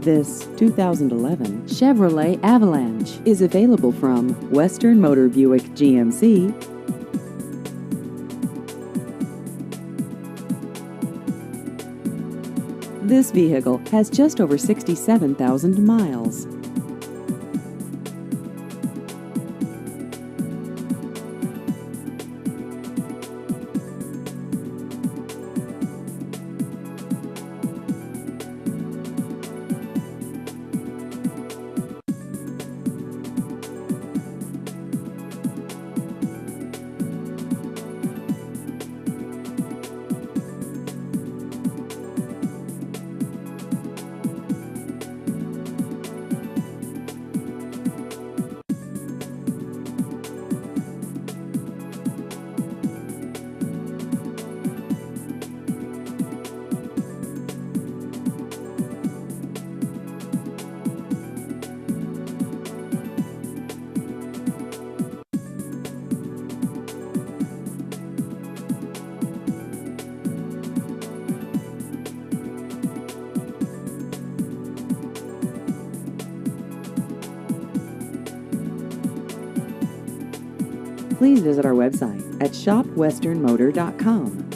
This 2011 Chevrolet Avalanche is available from Western Motor Buick GMC. This vehicle has just over 67,000 miles. Please visit our website at shopwesternmotor.com.